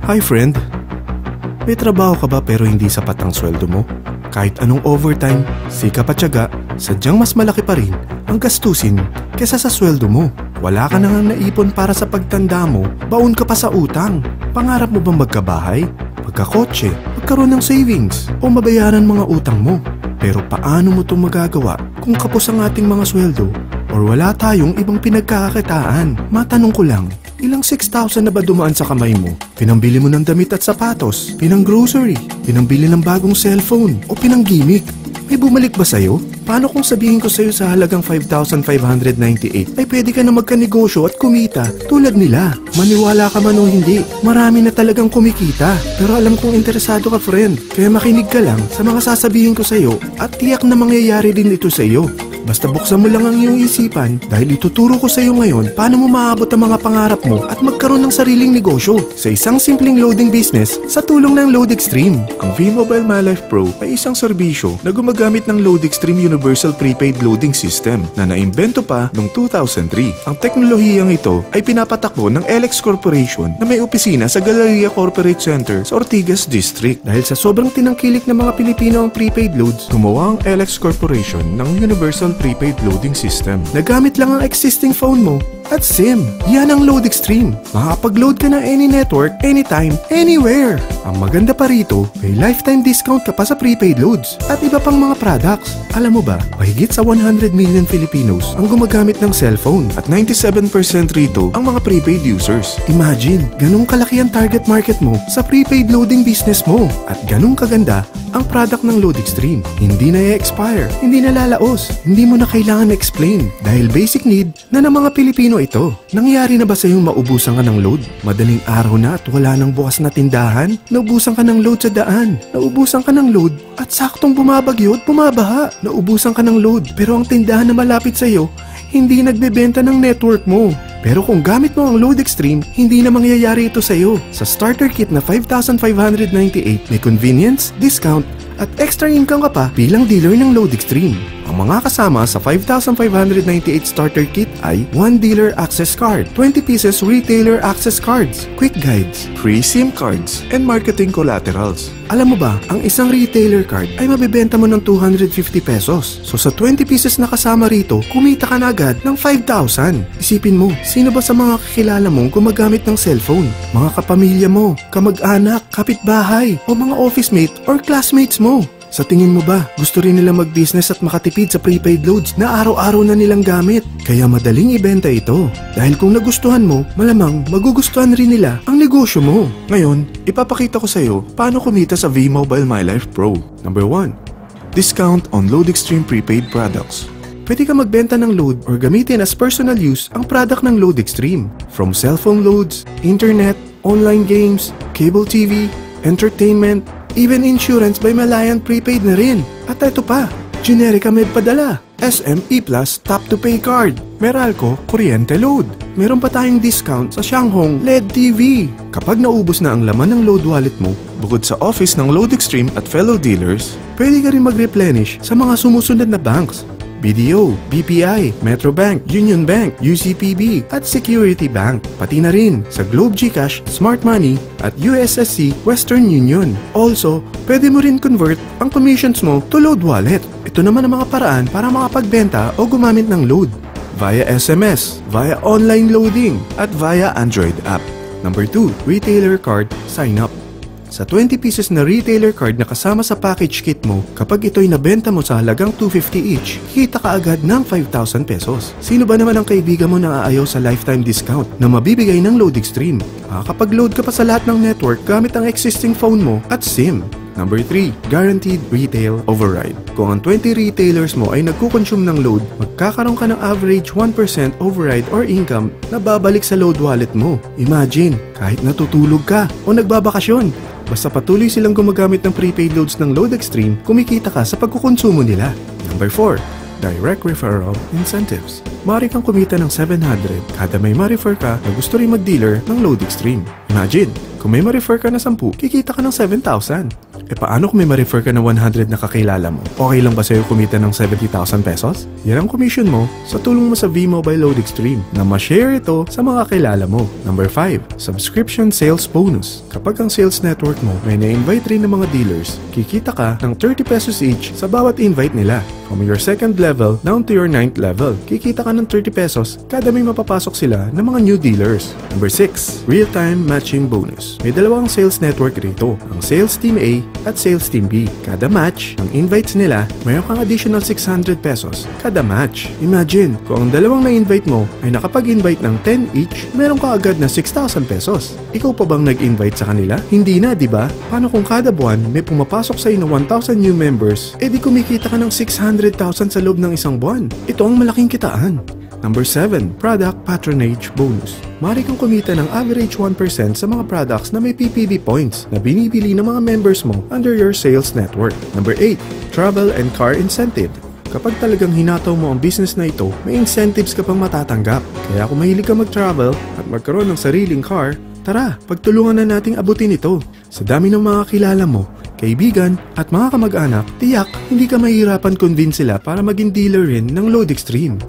Hi friend, may trabaho ka ba pero hindi sapat ang sweldo mo? Kahit anong overtime, sikap at tiyaga, sadyang mas malaki pa rin ang gastusin kesa sa sweldo mo. Wala ka nang naipon para sa pagtanda mo, baon ka pa sa utang. Pangarap mo bang magkabahay, magkakotse, magkaroon ng savings, o mabayaran mga utang mo? Pero paano mo itong magagawa kung kapos ang ating mga sweldo or wala tayong ibang pinagkakakitaan? Matanong ko lang, ilang 6,000 na ba dumaan sa kamay mo? Pinambili mo ng damit at sapatos, pinang grocery, pinambili ng bagong cellphone, o pinang gimmick? May bumalik ba sa'yo? Paano kung sabihin ko sa'yo sa halagang 5,598 ay pwede ka na magkanegosyo at kumita tulad nila? Maniwala ka man o hindi, marami na talagang kumikita. Pero alam kong interesado ka friend, kaya makinig ka lang sa mga sasabihin ko sa'yo at tiyak na mangyayari din ito sa'yo. Basta buksan mo lang ang iyong isipan dahil ituturo ko sa iyo ngayon paano mo maabot ang mga pangarap mo at magkaroon ng sariling negosyo sa isang simpleng loading business sa tulong ng LoadExtreme. Ang V-Mobile MyLife Pro ay isang serbisyo na gumagamit ng LoadExtreme Universal Prepaid Loading System na naimbento pa noong 2003. Ang teknolohiyang ito ay pinapatakbo ng LX Corporation na may opisina sa Galleria Corporate Center sa Ortigas District. Dahil sa sobrang tinangkilik ng mga Pilipino ang prepaid loads, gumawa ang LX Corporation ng Universal Prepaid Loading System. Nagamit lang ang existing phone mo at SIM. Yan ang LoadExtreme. Makakapag-load ka ng any network, anytime, anywhere. Ang maganda pa rito, may lifetime discount ka pa sa prepaid loads at iba pang mga products. Alam mo ba, mahigit sa 100 million Filipinos ang gumagamit ng cellphone at 97% rito ang mga prepaid users. Imagine, ganung kalaki ang target market mo sa prepaid loading business mo at ganung kaganda ang product ng LoadExtreme. Hindi na i-expire, hindi na lalaos, hindi mo na kailangan explain dahil basic need na ng mga Pilipino ito. Nangyari na ba sa iyong maubusan ka ng load? Madaling araw na at wala nang bukas na tindahan? Naubusan ka ng load sa daan? Naubusan ka ng load at saktong bumabagyo at bumabaha? Naubusan ka ng load pero ang tindahan na malapit sa iyo hindi nagbebenta ng network mo. Pero kung gamit mo ang LoadExtreme, hindi na mangyayari ito sa iyo. Sa starter kit na 5,598, may convenience, discount, at extra income ka pa bilang dealer ng LoadExtreme. Ang mga kasama sa 5,598 starter kit ay 1 dealer access card, 20 pieces retailer access cards, quick guides, free SIM cards, and marketing collaterals. Alam mo ba, ang isang retailer card ay mabibenta mo ng 250 pesos. So sa 20 pieces na kasama rito, kumita ka na agad ng 5,000. Isipin mo, sino ba sa mga kakilala mong gumagamit ng cellphone? Mga kapamilya mo, kamag-anak, kapitbahay, o mga office mate or classmates mo? Sa tingin mo ba, gusto rin nila mag-business at makatipid sa prepaid loads na araw-araw na nilang gamit? Kaya madaling ibenta ito. Dahil kung nagustuhan mo, malamang magugustuhan rin nila ang negosyo mo. Ngayon, ipapakita ko sa iyo paano kumita sa V-Mobile MyLife Pro. Number 1. Discount on LoadExtreme prepaid products. Pwede ka magbenta ng load or gamitin as personal use ang product ng LoadExtreme. From cellphone loads, internet, online games, cable TV, entertainment, even insurance by Malayan Prepaid na rin. At ito pa, Generica Med Padala, SM E-Plus Tap to Pay Card, Meralco Kuryente Load. Meron pa tayong discount sa Shanghong LED TV. Kapag naubos na ang laman ng load wallet mo, bukod sa office ng LoadExtreme at fellow dealers, pwede ka rin mag-replenish sa mga sumusunod na banks. BDO, BPI, Metrobank, Union Bank, UCPB, at Security Bank. Pati na rin sa Globe GCash, Smart Money, at USSC Western Union. Also, pwede mo rin convert ang commissions mo to load wallet. Ito naman ang mga paraan para makapagbenta o gumamit ng load. Via SMS, via online loading, at via Android app. Number 2, retailer card sign up. Sa 20 pieces na retailer card na kasama sa package kit mo, kapag ito'y nabenta mo sa halagang 250 each, kita ka agad ng 5,000 pesos. Sino ba naman ang kaibigan mo na aayaw sa lifetime discount na mabibigay ng LoadExtreme? Makakapag-load ka pa sa lahat ng network gamit ang existing phone mo at SIM. Number 3, Guaranteed Retail Override. Kung ang 20 retailers mo ay nagkukonsume ng load, magkakaroon ka ng average 1% override or income na babalik sa load wallet mo. Imagine, kahit natutulog ka o nagbabakasyon, basta patuloy silang gumagamit ng prepaid loads ng LoadExtreme, kumikita ka sa pagkukonsumo nila. Number 4, Direct Referral Incentives. Maaari kang kumita ng 700 kada may ma-refer ka na gusto rin mag-dealer ng LoadExtreme. Imagine, kung may ma-refer ka na 10, kikita ka ng 7,000. Paano kung may ma-refer ka na 100 na kakilala mo? Okay lang ba sa'yo kumita ng 70,000 pesos? Yan ang commission mo sa tulong mo sa V-Mobile Load Extreme na ma-share ito sa mga kakilala mo. Number 5, subscription sales bonus. Kapag ang sales network mo may na-invite rin ng mga dealers, kikita ka ng 30 pesos each sa bawat invite nila. From your 2nd level down to your 9th level, kikita ka ng 30 pesos kada may mapapasok sila ng mga new dealers. Number 6, real-time matching bonus. May dalawang sales network rito, ang Sales Team A at Sales Team B. Kada match, ang invites nila, mayroon kang additional 600 pesos kada match. Imagine, kung ang dalawang na-invite mo ay nakapag-invite ng 10 each, meron ka agad na 6,000 pesos. Ikaw pa bang nag-invite sa kanila? Hindi na, di ba? Paano kung kada buwan may pumapasok sa'yo na 1,000 new members, di kumikita ka ng 600,000 sa loob ng isang buwan? Ito ang malaking kitaan. Number 7, product patronage bonus. Maaari kang kumita ng average 1% sa mga products na may PPV points na binibili ng mga members mo under your sales network. Number 8, travel and car incentive. Kapag talagang hinataw mo ang business na ito, may incentives ka pang matatanggap. Kaya kung mahilig ka mag-travel at magkaroon ng sariling car, tara, pagtulungan na nating abutin ito. Sa dami ng mga kilala mo, kaibigan at mga kamag-anak, tiyak hindi ka mahihirapan convince sila para maging dealer rin ng Load Extreme.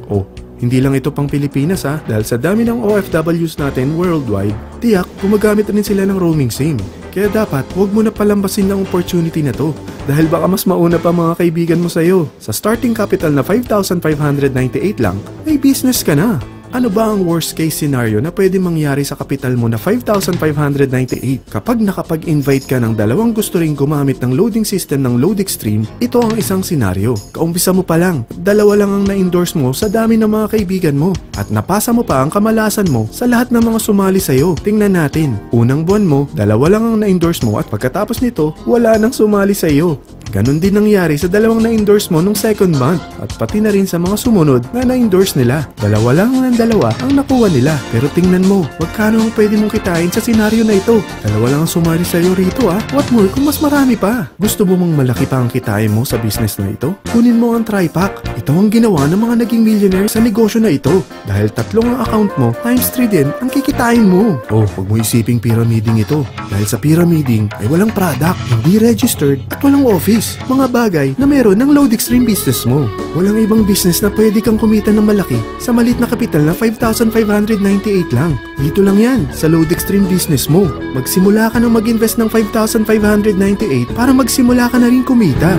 Hindi lang ito pang Pilipinas dahil sa dami ng OFWs natin worldwide, tiyak gumagamit rin sila ng roaming SIM. Kaya dapat huwag mo na palambasin ang opportunity na to dahil baka mas mauna pa mga kaibigan mo sa'yo. Sa starting capital na 5,598 lang, may business ka na. Ano ba ang worst case scenario na pwede mangyari sa kapital mo na 5,598? Kapag nakapag-invite ka ng dalawang gusto ring gumamit ng loading system ng Load Extreme, ito ang isang senaryo. Kaumpisa mo pa lang, dalawa lang ang na-endorse mo sa dami ng mga kaibigan mo at napasa mo pa ang kamalasan mo sa lahat ng mga sumali sa'yo. Tingnan natin, unang buwan mo, dalawa lang ang na-endorse mo at pagkatapos nito, wala nang sumali sa'yo. Ganon din nangyari sa dalawang na-endorse mo nung second month at pati na rin sa mga sumunod na na-endorse nila. Dalawa lang ng dalawa ang nakuha nila. Pero tingnan mo, magkano ang pwede mong kitain sa senaryo na ito? Dalawa lang ang sumali sa'yo rito What more kung mas marami pa? Gusto mo mong malaki pa ang kitain mo sa business na ito? Kunin mo ang TriPack. Ito ang ginawa ng mga naging millionaire sa negosyo na ito. Dahil tatlong ang account mo, times 3 din ang kikitain mo. Huwag mo isiping pyramiding ito. Dahil sa pyramiding ay walang product, hindi registered at walang office. Mga bagay na meron ng Load Extreme business mo. Walang ibang business na pwede kang kumita ng malaki sa maliit na kapital na 5,598 lang. Dito lang yan sa Load Extreme business mo. Magsimula ka ng mag-invest ng 5,598 para magsimula ka na rin kumita.